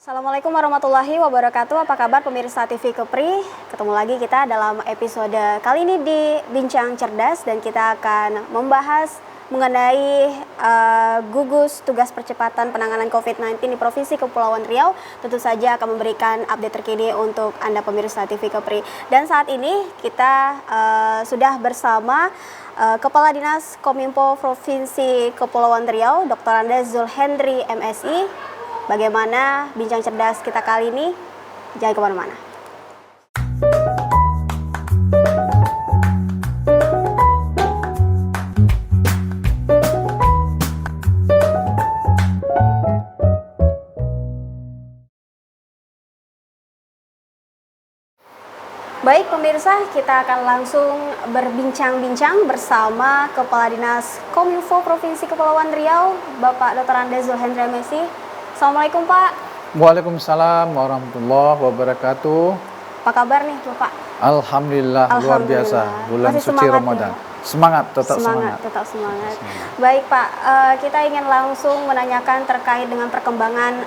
Assalamualaikum warahmatullahi wabarakatuh. Apa kabar pemirsa TV Kepri? Ketemu lagi kita dalam episode kali ini di Bincang Cerdas, dan kita akan membahas mengenai gugus tugas percepatan penanganan COVID-19 di Provinsi Kepulauan Riau. Tentu saja akan memberikan update terkini untuk Anda pemirsa TV Kepri. Dan saat ini kita sudah bersama Kepala Dinas Kominfo Provinsi Kepulauan Riau, Dr. Andes Zulhendri MSI. Bagaimana bincang cerdas kita kali ini? Jangan kemana-mana. Baik pemirsa, kita akan langsung berbincang-bincang bersama Kepala Dinas Kominfo Provinsi Kepulauan Riau, Bapak Dr. Andes Zulhendri MSI. Assalamualaikum Pak. Waalaikumsalam warahmatullahi wabarakatuh. Apa kabar nih Bapak? Alhamdulillah, luar biasa. Bulan Masih suci Ramadan. Ya? Semangat, tetap semangat. Tetap semangat. Baik Pak, kita ingin langsung menanyakan terkait dengan perkembangan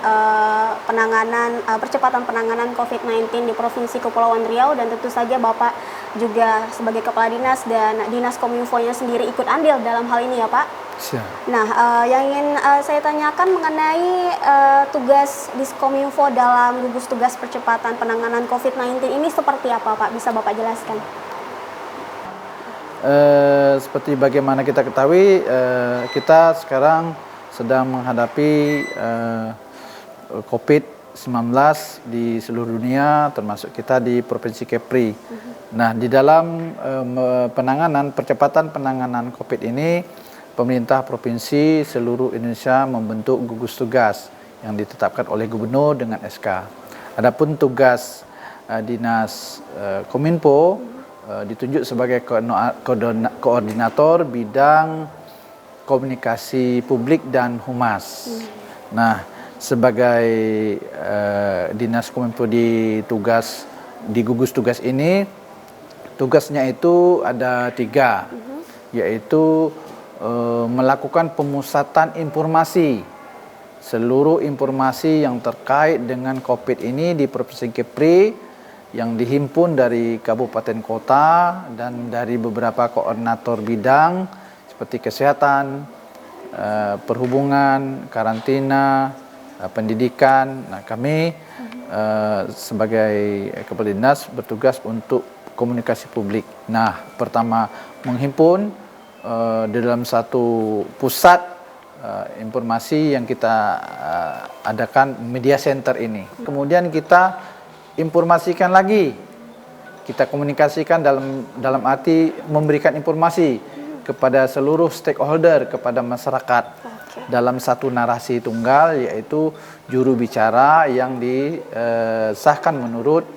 percepatan penanganan COVID-19 di Provinsi Kepulauan Riau, dan tentu saja Bapak juga sebagai Kepala Dinas dan Dinas Kominfo-nya sendiri ikut andil dalam hal ini ya Pak. Siap. Nah, yang ingin saya tanyakan mengenai tugas Diskominfo dalam gugus tugas percepatan penanganan COVID-19 ini seperti apa Pak? Bisa Bapak jelaskan? Seperti bagaimana kita ketahui, kita sekarang sedang menghadapi COVID-19 di seluruh dunia, termasuk kita di Provinsi Kepri. Nah, di dalam percepatan penanganan COVID ini, pemerintah provinsi seluruh Indonesia membentuk gugus tugas yang ditetapkan oleh gubernur dengan SK. Adapun tugas Dinas Kominfo ditunjuk sebagai koordinator bidang komunikasi publik dan humas. Nah, sebagai Dinas Kominfo di gugus tugas ini, tugasnya itu ada 3, yaitu melakukan pemusatan informasi, seluruh informasi yang terkait dengan COVID ini di Provinsi Kepri yang dihimpun dari kabupaten kota dan dari beberapa koordinator bidang seperti kesehatan, perhubungan, karantina, pendidikan. Nah, kami sebagai Kepala Dinas bertugas untuk komunikasi publik. Nah, pertama menghimpun di dalam satu pusat informasi yang kita adakan media center ini. Kemudian kita informasikan lagi, kita komunikasikan dalam arti memberikan informasi kepada seluruh stakeholder, kepada masyarakat dalam satu narasi tunggal, yaitu juru bicara yang disahkan menurut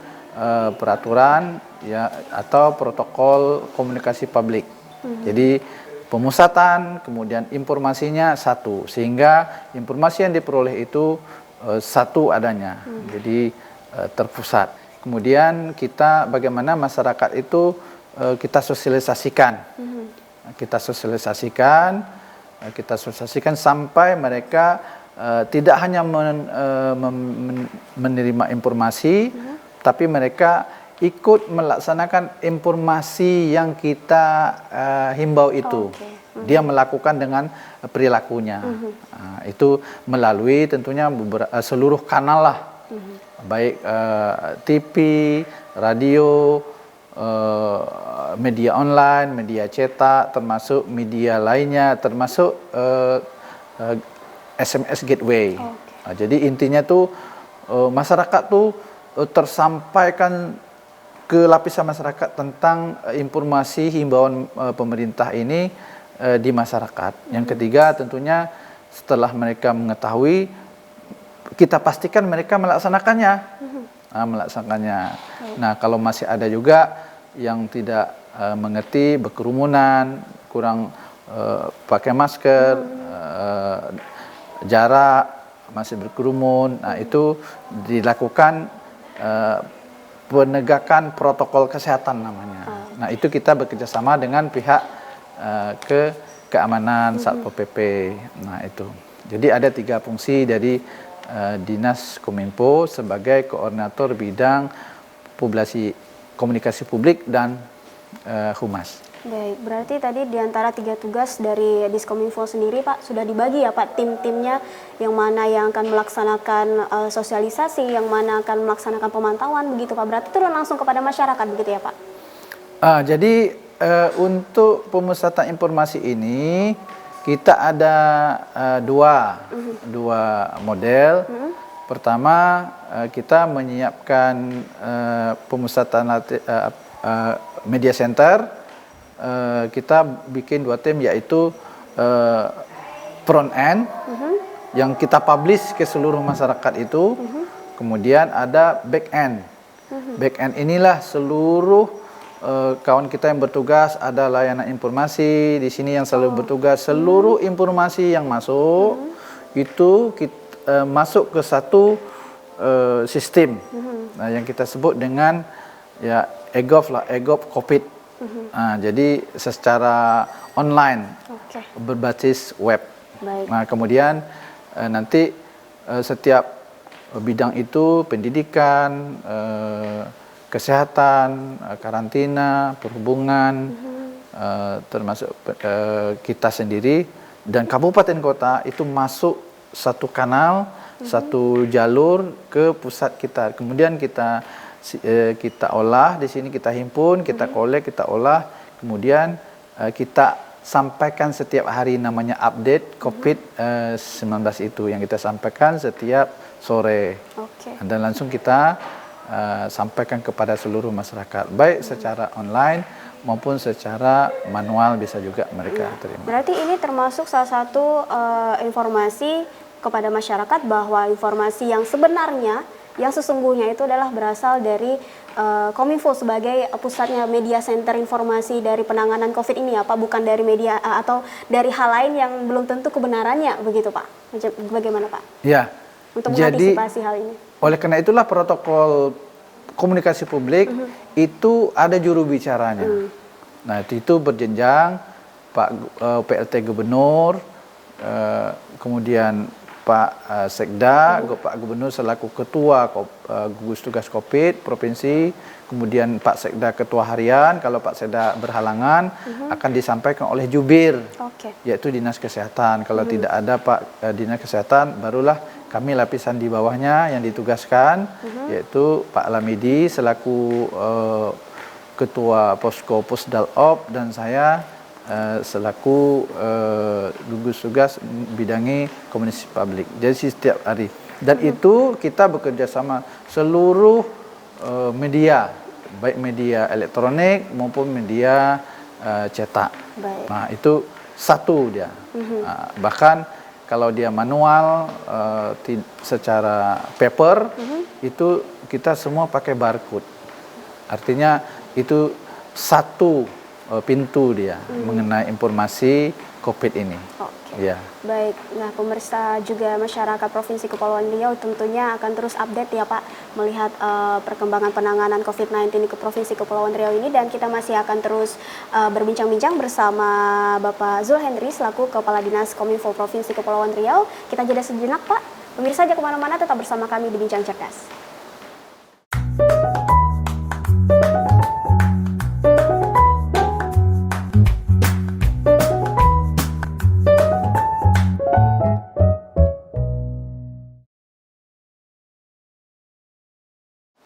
peraturan ya atau protokol komunikasi publik. Jadi pemusatan, kemudian informasinya satu, sehingga informasi yang diperoleh itu satu adanya, jadi terpusat. Kemudian kita bagaimana masyarakat itu kita sosialisasikan, kita sosialisasikan sampai mereka tidak hanya menerima informasi, tapi mereka ikut melaksanakan informasi yang kita himbau itu. Dia melakukan dengan perilakunya. Itu melalui tentunya seluruh kanal lah, baik TV, radio, media online, media cetak, termasuk media lainnya, termasuk SMS gateway. Jadi intinya tuh masyarakat tuh tersampaikan ke lapisan masyarakat tentang informasi himbauan pemerintah ini di masyarakat. Yang ketiga tentunya setelah mereka mengetahui, kita pastikan mereka melaksanakannya. Nah, kalau masih ada juga yang tidak mengerti, berkerumunan, kurang pakai masker, jarak, masih berkerumun, nah itu dilakukan penegakan protokol kesehatan namanya. Nah, itu kita bekerjasama dengan pihak keamanan Satpol PP. Nah, itu. Jadi ada 3 fungsi dari Dinas Kominfo sebagai koordinator bidang komunikasi publik dan humas. Baik, berarti tadi di antara 3 tugas dari Diskominfo sendiri Pak sudah dibagi ya Pak tim-timnya, yang mana yang akan melaksanakan sosialisasi, yang mana akan melaksanakan pemantauan begitu Pak. Berarti turun langsung kepada masyarakat begitu ya Pak? Jadi untuk pemusatan informasi ini kita ada dua model. Pertama kita menyiapkan pemusatan media center. Kita bikin 2 tim, yaitu front end yang kita publish ke seluruh masyarakat itu. Kemudian ada back end. Back end inilah seluruh kawan kita yang bertugas, ada layanan informasi di sini yang selalu bertugas. Seluruh informasi yang masuk itu masuk ke satu sistem yang kita sebut dengan ya eGov COVID. Jadi secara online, berbasis web. Baik. Nah, kemudian nanti setiap bidang itu pendidikan, kesehatan, karantina, perhubungan, termasuk kita sendiri dan kabupaten kota itu masuk satu kanal, satu jalur ke pusat kita. Kemudian kita olah di sini, kita himpun, kita kolek, kita olah, kemudian kita sampaikan setiap hari, namanya update COVID-19 itu yang kita sampaikan setiap sore. Dan langsung kita sampaikan kepada seluruh masyarakat, baik secara online maupun secara manual bisa juga mereka terima. Berarti ini termasuk salah satu informasi kepada masyarakat bahwa informasi yang sebenarnya, yang sesungguhnya itu adalah berasal dari Kominfo sebagai pusatnya media center informasi dari penanganan COVID ini ya Pak, bukan dari media atau dari hal lain yang belum tentu kebenarannya, begitu Pak? Bagaimana Pak? Ya. Untuk mengantisipasi hal ini. Oleh karena itulah protokol komunikasi publik itu ada juru bicaranya. Nah itu berjenjang, Pak PLT Gubernur, kemudian Pak Sekda, Pak Gubernur selaku Ketua Gugus Tugas COVID Provinsi, kemudian Pak Sekda Ketua Harian, kalau Pak Sekda berhalangan akan disampaikan oleh Jubir, yaitu Dinas Kesehatan. Kalau tidak ada Pak Dinas Kesehatan, barulah kami lapisan di bawahnya yang ditugaskan, yaitu Pak Lamidi selaku Ketua Posko Pusdalop dan saya selaku gugus tugas bidangi komunikasi publik. Jadi setiap hari, dan itu kita bekerja sama seluruh media, baik media elektronik maupun media cetak. Nah itu satu dia. Bahkan kalau dia manual secara paper itu kita semua pakai barcode. Artinya itu satu pintu dia mengenai informasi COVID ini. Ya. Baik, nah pemirsa juga masyarakat Provinsi Kepulauan Riau tentunya akan terus update ya Pak melihat perkembangan penanganan COVID-19 di Provinsi Kepulauan Riau ini, dan kita masih akan terus berbincang-bincang bersama Bapak Zulhendri selaku Kepala Dinas Kominfo Provinsi Kepulauan Riau. Kita jeda sejenak Pak. Pemirsa jangan kemana-mana, tetap bersama kami di Bincang Cerdas.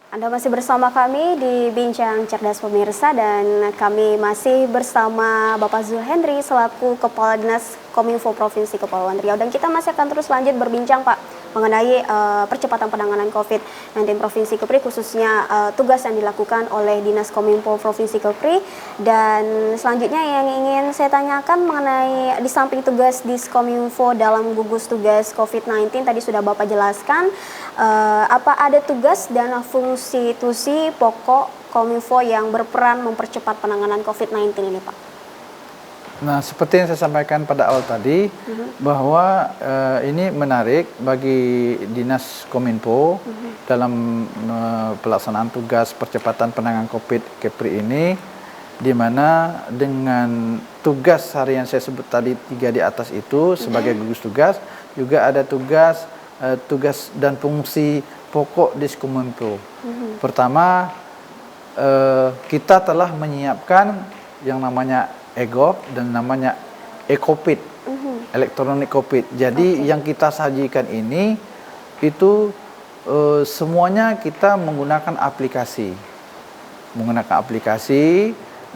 Anda masih bersama kami di Bincang Cerdas pemirsa, dan kami masih bersama Bapak Zulhendri selaku Kepala Dinas Kominfo Provinsi Kepulauan Riau, dan kita masih akan terus lanjut berbincang Pak mengenai percepatan penanganan COVID-19 Provinsi Kepri, khususnya tugas yang dilakukan oleh Dinas Kominfo Provinsi Kepri. Dan selanjutnya yang ingin saya tanyakan mengenai di samping tugas Diskominfo dalam gugus tugas COVID-19 tadi sudah Bapak jelaskan, apa ada tugas dan fungsi pokok Kominfo yang berperan mempercepat penanganan COVID-19 ini Pak? Nah, seperti yang saya sampaikan pada awal tadi, bahwa ini menarik bagi Dinas Kominfo dalam pelaksanaan tugas percepatan penanganan COVID Kepri ini, di mana dengan tugas harian saya sebut tadi 3 di atas itu sebagai gugus tugas, juga ada tugas tugas dan fungsi pokok Diskominfo. Pertama, kita telah menyiapkan yang namanya e-gov dan namanya e-Kopit, elektronik Kopit. Jadi yang kita sajikan ini itu semuanya kita menggunakan aplikasi,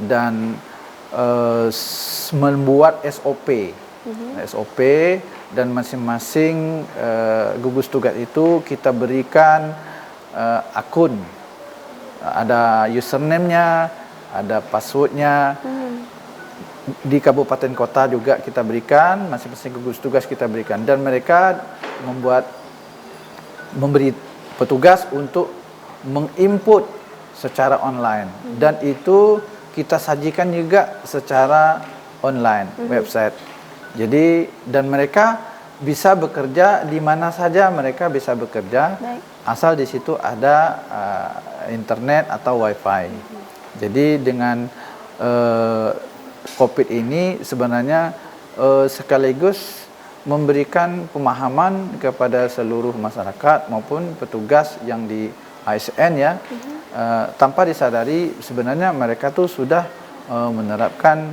dan membuat SOP dan masing-masing gugus tugas itu kita berikan akun, ada username-nya, ada password-nya. Di kabupaten kota juga kita berikan, masing-masing gugus tugas kita berikan, dan mereka memberi petugas untuk menginput secara online, dan itu kita sajikan juga secara online website. Jadi dan mereka bisa bekerja di mana saja mereka bisa bekerja. Baik. Asal di situ ada internet atau wifi. Jadi dengan Kopit ini sebenarnya sekaligus memberikan pemahaman kepada seluruh masyarakat maupun petugas yang di ASN ya, tanpa disadari sebenarnya mereka tuh sudah menerapkan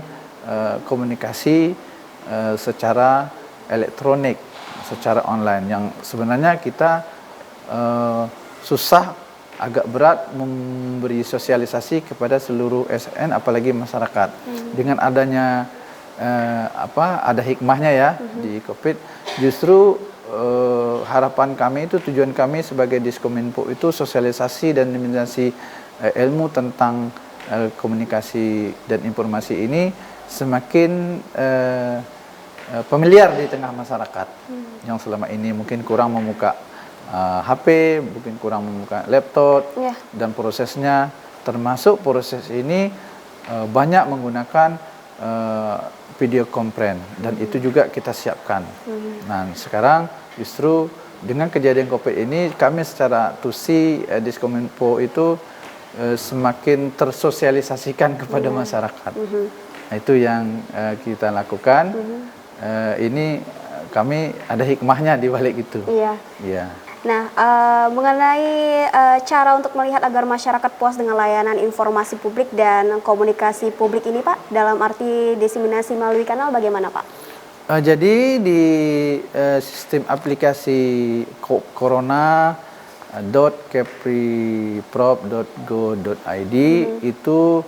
komunikasi secara elektronik, secara online, yang sebenarnya kita susah, agak berat memberi sosialisasi kepada seluruh SN apalagi masyarakat. Dengan adanya ada hikmahnya ya di Kopit, justru harapan kami itu, tujuan kami sebagai Diskominfo itu sosialisasi dan dimensi ilmu tentang komunikasi dan informasi ini semakin familiar di tengah masyarakat yang selama ini mungkin kurang membuka HP, mungkin kurang membuka laptop, dan prosesnya, termasuk proses ini banyak menggunakan video conference, dan itu juga kita siapkan. Nah, sekarang justru dengan kejadian Kopit ini kami secara tusi Diskominfo itu semakin tersosialisasikan kepada masyarakat. Nah, itu yang kita lakukan. Ini kami ada hikmahnya di balik itu. Iya. Nah, mengenai cara untuk melihat agar masyarakat puas dengan layanan informasi publik dan komunikasi publik ini, Pak, dalam arti diseminasi melalui kanal bagaimana, Pak? Jadi di sistem aplikasi corona.kepriprov.go.id itu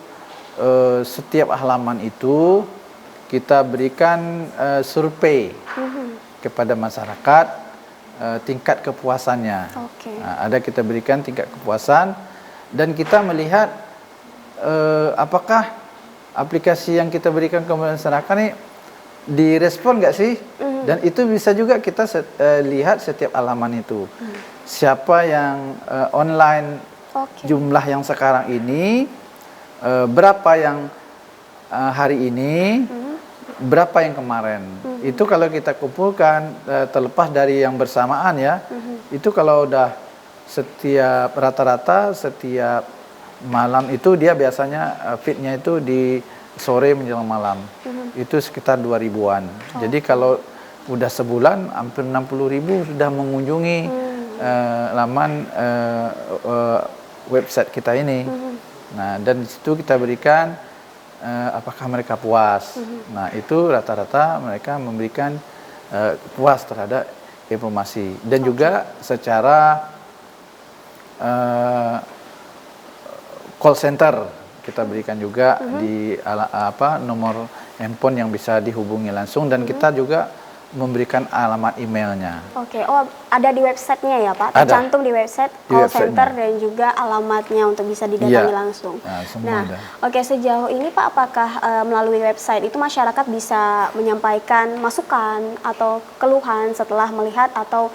setiap halaman itu kita berikan survei kepada masyarakat, tingkat kepuasannya. Ada kita berikan tingkat kepuasan, dan kita melihat apakah aplikasi yang kita berikan ke masyarakat ini direspon nggak sih? Dan itu bisa juga kita lihat setiap halaman itu. Siapa yang online, jumlah yang sekarang ini, berapa yang hari ini, berapa yang kemarin. Itu kalau kita kumpulkan, terlepas dari yang bersamaan ya, itu kalau udah setiap rata-rata setiap malam itu dia biasanya feednya itu di sore menjelang malam. Itu sekitar 2.000-an. Jadi kalau udah sebulan hampir 60.000 sudah mengunjungi laman website kita ini. Nah, dan di situ kita berikan apakah mereka puas. Nah, itu rata-rata mereka memberikan puas terhadap informasi, dan juga secara call center kita berikan juga di nomor handphone yang bisa dihubungi langsung, dan kita juga memberikan alamat emailnya. Ada di websitenya ya, Pak? Tercantum di website call center dan juga alamatnya untuk bisa didatangi langsung. Nah, sejauh ini Pak, apakah melalui website itu masyarakat bisa menyampaikan masukan atau keluhan setelah melihat atau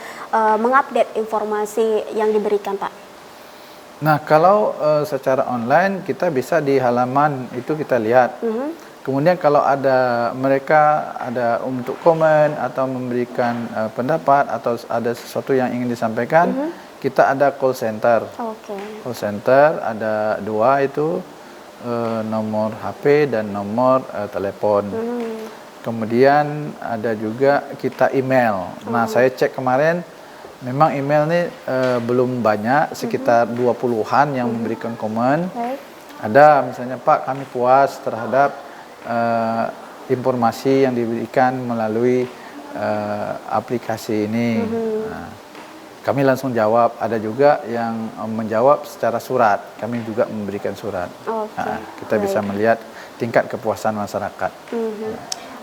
mengupdate informasi yang diberikan, Pak? Nah, kalau secara online kita bisa di halaman itu kita lihat. Kemudian kalau mereka ada untuk komen atau memberikan pendapat atau ada sesuatu yang ingin disampaikan, kita ada call center. Call center ada 2 itu, nomor HP dan nomor telepon. Kemudian ada juga kita email. Nah, saya cek kemarin Memang email ini belum banyak, sekitar 20-an yang memberikan komen. Baik. Ada misalnya, Pak, kami puas terhadap informasi yang diberikan melalui aplikasi ini. Nah, kami langsung jawab. Ada juga yang menjawab secara surat. Kami juga memberikan surat. Oke, Nah, kita bisa melihat tingkat kepuasan masyarakat.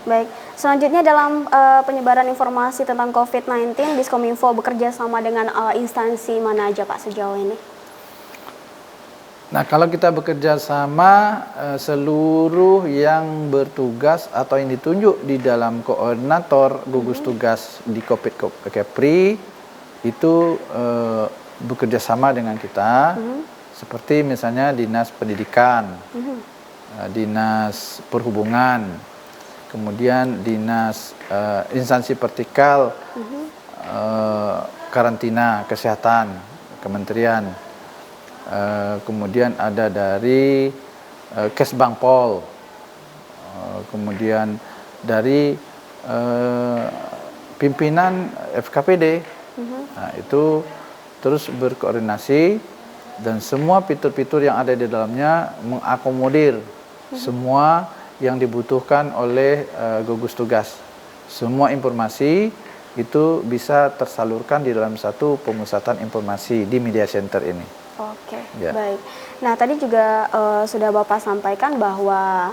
Baik, selanjutnya dalam penyebaran informasi tentang COVID-19, Diskominfo bekerja sama dengan instansi mana aja Pak sejauh ini? Nah, kalau kita bekerja sama, seluruh yang bertugas atau yang ditunjuk di dalam koordinator gugus tugas di COVID Kepri itu bekerja sama dengan kita, seperti misalnya Dinas Pendidikan, Dinas Perhubungan, kemudian Dinas Instansi Vertikal, Karantina Kesehatan, Kementerian. Kemudian ada dari Kesbangpol, kemudian dari pimpinan FKPD. Nah, itu terus berkoordinasi dan semua fitur-fitur yang ada di dalamnya mengakomodir semua yang dibutuhkan oleh gugus tugas. Semua informasi itu bisa tersalurkan di dalam satu pemusatan informasi di media center ini. Oke, Ya. baik. Nah, tadi juga sudah Bapak sampaikan bahwa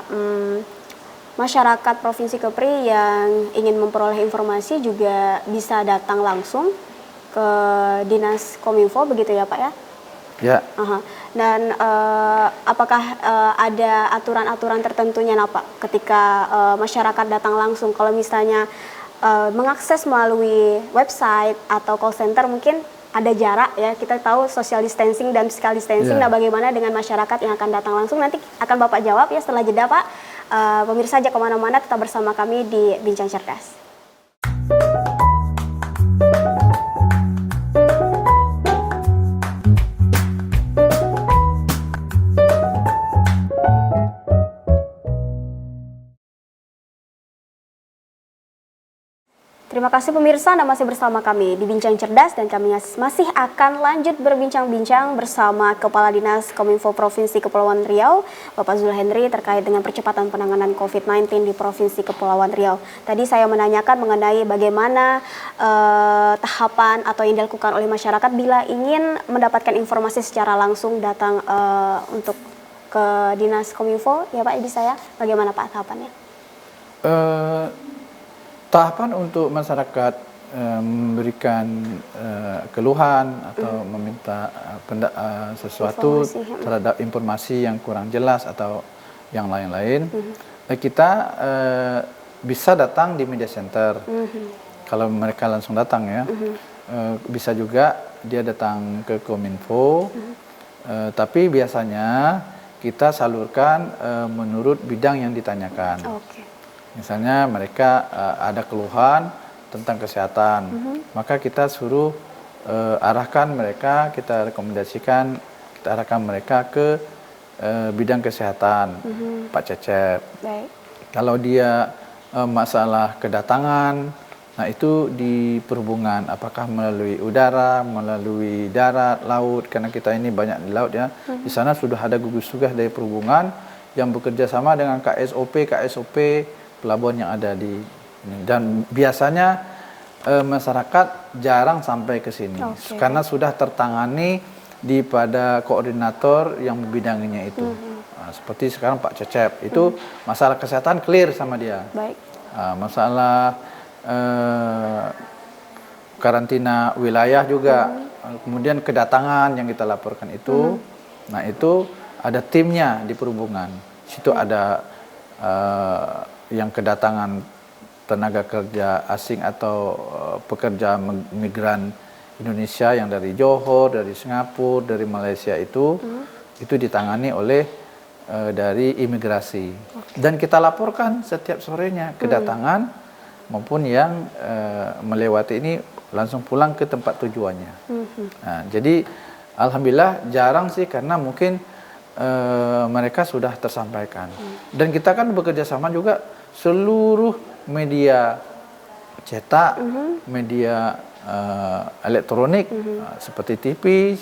masyarakat Provinsi Kepri yang ingin memperoleh informasi juga bisa datang langsung ke Dinas Kominfo, begitu ya Pak ya? Ya. Aha. Dan apakah ada aturan-aturan tertentunya Pak ketika masyarakat datang langsung? Kalau misalnya mengakses melalui website atau call center mungkin ada jarak ya, kita tahu social distancing dan physical distancing. Nah, bagaimana dengan masyarakat yang akan datang langsung? Nanti akan Bapak jawab ya setelah jeda Pak. Pemirsa aja kemana-mana, tetap bersama kami di Bincang Cerdas. Terima kasih pemirsa, Anda masih bersama kami di Bincang Cerdas dan kami masih akan lanjut berbincang-bincang bersama Kepala Dinas Kominfo Provinsi Kepulauan Riau, Bapak Zul Henry, terkait dengan percepatan penanganan COVID-19 di Provinsi Kepulauan Riau. Tadi saya menanyakan mengenai bagaimana tahapan atau yang dilakukan oleh masyarakat bila ingin mendapatkan informasi secara langsung datang untuk ke Dinas Kominfo. Ya Pak, bisa ya? Bagaimana Pak tahapannya? Tahapan untuk masyarakat memberikan keluhan atau meminta sesuatu terhadap informasi yang kurang jelas atau yang lain-lain, kita bisa datang di media center. Kalau mereka langsung datang ya, bisa juga dia datang ke Kominfo, tapi biasanya kita salurkan menurut bidang yang ditanyakan. Misalnya mereka ada keluhan tentang kesehatan, maka kita suruh arahkan mereka, kita rekomendasikan, kita arahkan mereka ke bidang kesehatan, Pak Cecep. Baik. Kalau dia masalah kedatangan, nah itu di perhubungan, apakah melalui udara, melalui darat, laut, karena kita ini banyak di laut ya. Di sana sudah ada gugus tugas dari perhubungan yang bekerja sama dengan KSOP pelabuhan yang ada di ini. Dan biasanya masyarakat jarang sampai ke sini karena sudah tertangani di pada koordinator yang membidanginya itu. Nah, seperti sekarang Pak Cecep itu masalah kesehatan clear sama dia. Baik. Masalah karantina wilayah juga, kemudian kedatangan yang kita laporkan itu, nah itu ada timnya di perhubungan. Situ ada yang kedatangan tenaga kerja asing atau pekerja migran Indonesia yang dari Johor, dari Singapura, dari Malaysia itu ditangani oleh dari imigrasi. Dan kita laporkan setiap sorenya kedatangan maupun yang melewati ini langsung pulang ke tempat tujuannya. Nah, jadi alhamdulillah jarang sih karena mungkin mereka sudah tersampaikan. Dan kita kan bekerja sama juga seluruh media cetak, media elektronik seperti TV,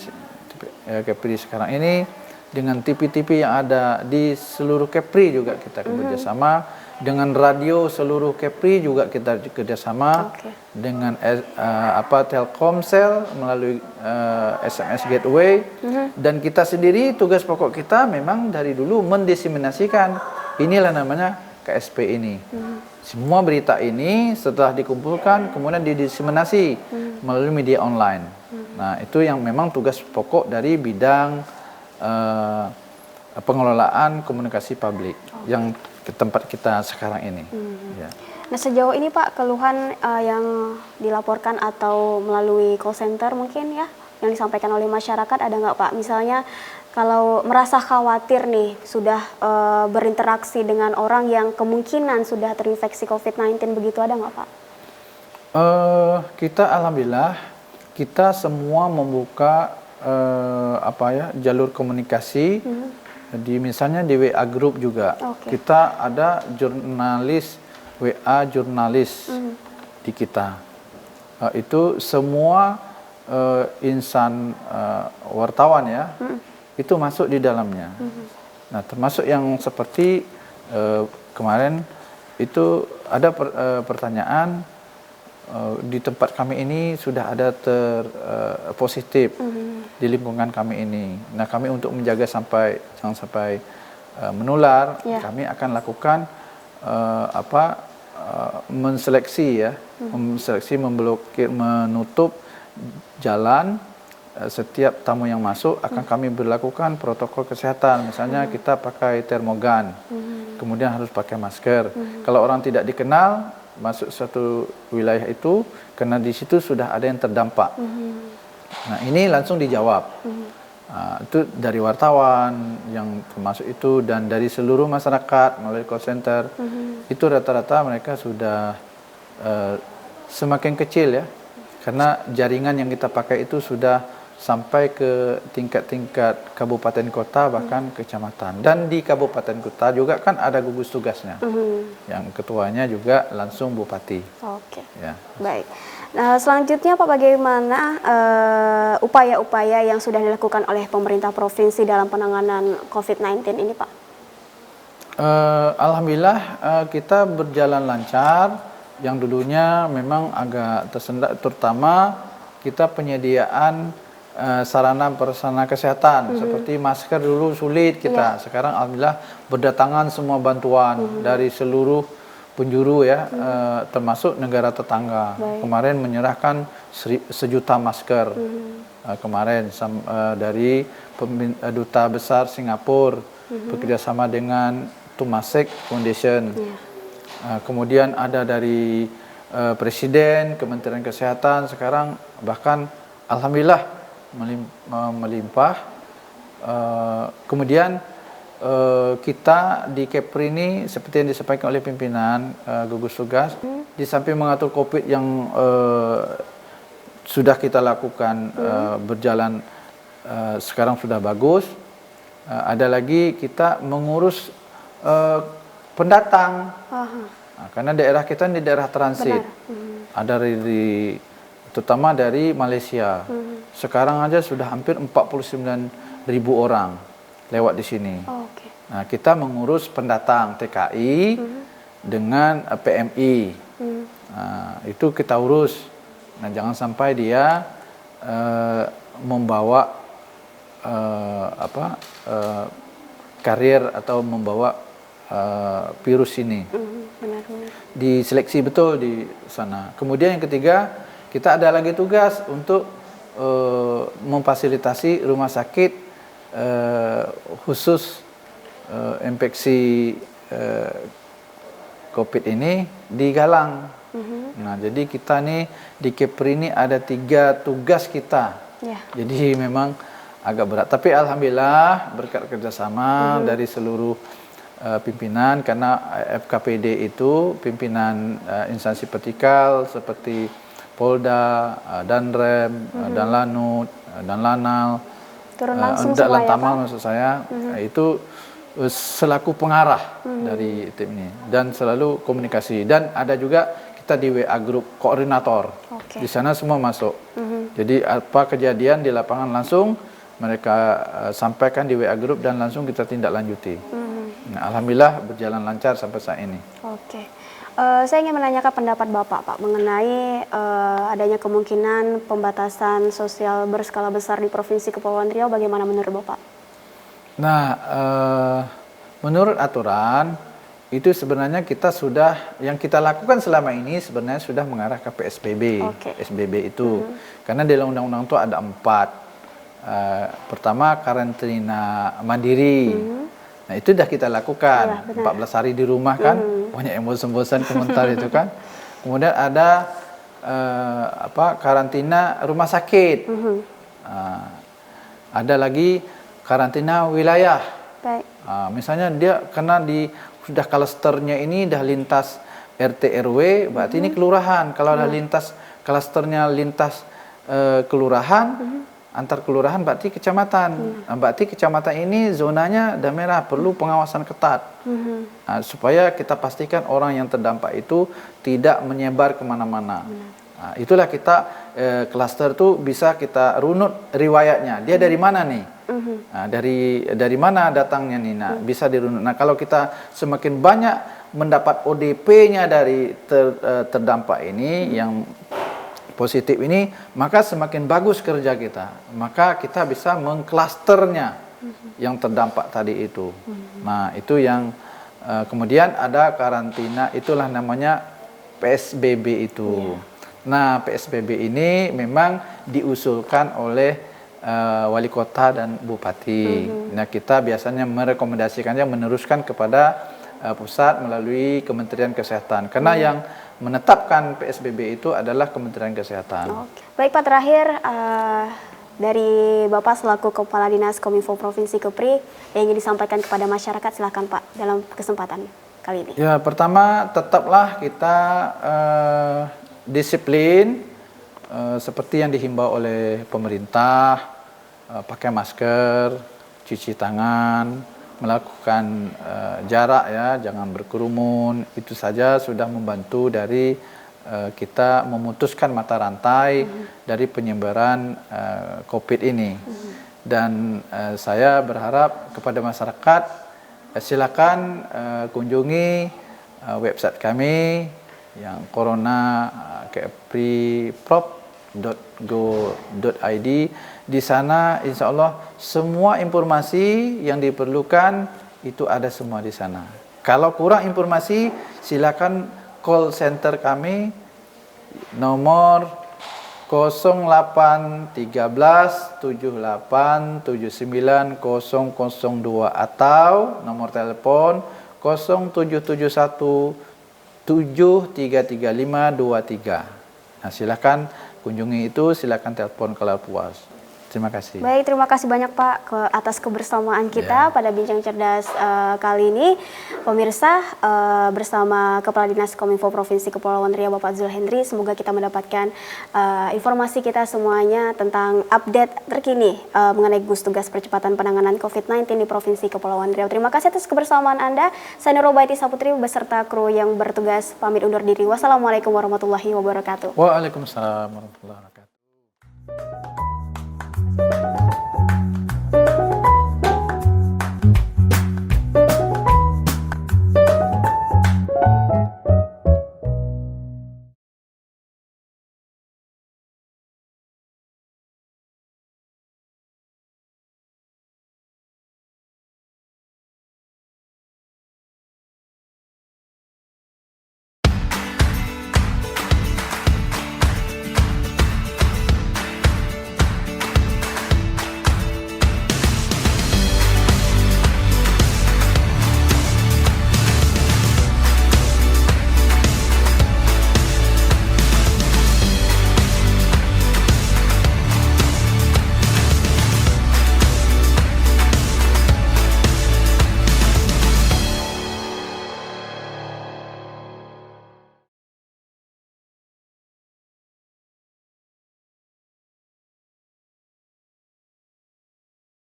Kepri sekarang ini dengan TV-TV yang ada di seluruh Kepri juga kita bekerjasama, dengan radio seluruh Kepri juga kita kerjasama, dengan Telkomsel melalui SMS Gateway, dan kita sendiri tugas pokok kita memang dari dulu mendiseminasikan, inilah namanya KSP ini. Semua berita ini setelah dikumpulkan kemudian didiseminasi melalui media online. Nah, itu yang memang tugas pokok dari bidang pengelolaan komunikasi publik yang ke tempat kita sekarang ini. Ya. Nah, sejauh ini Pak, keluhan yang dilaporkan atau melalui call center mungkin ya yang disampaikan oleh masyarakat ada nggak Pak? Misalnya kalau merasa khawatir nih sudah berinteraksi dengan orang yang kemungkinan sudah terinfeksi COVID-19 begitu, ada nggak Pak? Kita alhamdulillah kita semua membuka jalur komunikasi di misalnya di WA group juga. Kita ada jurnalis WA jurnalis di kita. Itu semua insan wartawan ya. Itu masuk di dalamnya. Nah, termasuk yang seperti kemarin itu ada pertanyaan di tempat kami ini sudah ada positif di lingkungan kami ini. Nah, kami untuk menjaga jangan sampai menular, kami akan lakukan menseleksi ya, menseleksi, memblokir, menutup jalan. Setiap tamu yang masuk akan kami berlakukan protokol kesehatan. Misalnya kita pakai termogan, kemudian harus pakai masker. Kalau orang tidak dikenal masuk satu wilayah itu, karena di situ sudah ada yang terdampak. Nah, ini langsung dijawab. Itu dari wartawan yang termasuk itu, dan dari seluruh masyarakat melalui call center. Itu rata-rata mereka sudah semakin kecil ya, karena jaringan yang kita pakai itu sudah sampai ke tingkat-tingkat kabupaten kota bahkan kecamatan. Dan di kabupaten kota juga kan ada gugus tugasnya, yang ketuanya juga langsung bupati. Ya. Baik. Nah, selanjutnya Pak, bagaimana upaya-upaya yang sudah dilakukan oleh pemerintah provinsi dalam penanganan COVID-19 ini Pak? Alhamdulillah kita berjalan lancar. Yang dulunya memang agak tersendat, terutama kita penyediaan sarana prasarana kesehatan seperti masker dulu sulit kita. Sekarang alhamdulillah berdatangan semua bantuan dari seluruh penjuru ya, termasuk negara tetangga. Kemarin menyerahkan 1 juta masker kemarin dari Duta Besar Singapura bekerjasama dengan Temasek Foundation. Kemudian ada dari Presiden, Kementerian Kesehatan, sekarang bahkan alhamdulillah melimpah. Kemudian kita di Kepri ini seperti yang disampaikan oleh pimpinan gugus tugas, di samping mengatur COVID yang sudah kita lakukan berjalan sekarang sudah bagus, ada lagi kita mengurus pendatang. Nah, karena daerah kita ini daerah transit, ada terutama dari Malaysia. Sekarang aja sudah hampir 49.000 orang lewat di sini. Nah, kita mengurus pendatang TKI dengan PMI. Nah, itu kita urus. Nah, jangan sampai dia membawa karier atau membawa virus ini. Diseleksi betul di sana. Kemudian yang ketiga, kita ada lagi tugas untuk memfasilitasi rumah sakit khusus infeksi COVID ini di Galang. Nah, jadi kita nih di Kepri ini ada 3 tugas kita. Jadi memang agak berat. Tapi alhamdulillah berkat kerjasama dari seluruh pimpinan, karena FKPD itu pimpinan instansi vertikal seperti Polda, Danrem, Danlanut, Danlanal, Lantamal maksud saya, itu selaku pengarah dari tim ini dan selalu komunikasi. Dan ada juga kita kita di WA grup koordinator. Oke. Di sana semua masuk. Jadi apa kejadian di lapangan langsung mereka sampaikan di WA grup dan langsung kita tindak lanjuti. Nah, alhamdulillah berjalan lancar sampai saat ini. Oke. Saya ingin menanyakan pendapat Bapak, Pak, mengenai adanya kemungkinan pembatasan sosial berskala besar di Provinsi Kepulauan Riau. Bagaimana menurut Bapak? Nah, menurut aturan itu sebenarnya kita sudah, yang kita lakukan selama ini sebenarnya sudah mengarah ke PSBB. Oke. PSBB itu. Karena di dalam undang-undang itu ada 4. Pertama karantina mandiri. Nah itu sudah kita lakukan. 14 hari di rumah kan. Banyak yang bosan-bosan komentar itu kan. Kemudian ada karantina rumah sakit. Ada lagi karantina wilayah. Baik. Misalnya dia karena sudah klasternya ini dah lintas RT RW, berarti ini kelurahan. Kalau dah lintas klasternya lintas kelurahan, antar kelurahan berarti kecamatan. Berarti kecamatan ini zonanya dah merah, perlu pengawasan ketat. Supaya kita pastikan orang yang terdampak itu tidak menyebar kemana-mana. Itulah kita klaster tuh bisa kita runut riwayatnya. Dia dari mana nih? Dari mana datangnya nih? Nah, bisa dirunut. Nah, kalau kita semakin banyak mendapat ODP-nya dari terdampak ini yang positif ini, maka semakin bagus kerja kita. Maka kita bisa mengklasternya yang terdampak tadi itu. Nah, itu yang kemudian ada karantina, itulah namanya PSBB itu. Nah, PSBB ini memang diusulkan oleh wali kota dan bupati. Nah, kita biasanya merekomendasikannya, meneruskan kepada pusat melalui Kementerian Kesehatan. Karena yang menetapkan PSBB itu adalah Kementerian Kesehatan. Baik Pak, terakhir dari Bapak selaku Kepala Dinas Kominfo Provinsi Kepri yang ingin disampaikan kepada masyarakat, silakan Pak dalam kesempatan kali ini. Ya, pertama tetaplah kita disiplin. Seperti yang dihimbau oleh pemerintah, pakai masker, cuci tangan, melakukan jarak ya, jangan berkerumun. Itu saja sudah membantu dari kita memutuskan mata rantai dari penyebaran COVID ini. Dan saya berharap kepada masyarakat, silakan kunjungi website kami yang corona.kepri.go.id. Di sana insya Allah semua informasi yang diperlukan itu ada semua di sana. Kalau kurang informasi silakan call center kami nomor 0813 78 79 002 atau nomor telepon 0771 733523. Nah, silakan kunjungi itu, silakan telepon kalau puas. Terima kasih. Baik, terima kasih banyak Pak atas kebersamaan kita pada Bincang Cerdas kali ini. Pemirsa, bersama Kepala Dinas Kominfo Provinsi Kepulauan Riau Bapak Zul Hendri, semoga kita mendapatkan informasi kita semuanya tentang update terkini mengenai gugus tugas percepatan penanganan COVID-19 di Provinsi Kepulauan Riau. Terima kasih atas kebersamaan Anda. Saya Nurulbaiti Saputri beserta kru yang bertugas pamit undur diri. Wassalamualaikum warahmatullahi wabarakatuh. Waalaikumsalam warahmatullahi wabarakatuh.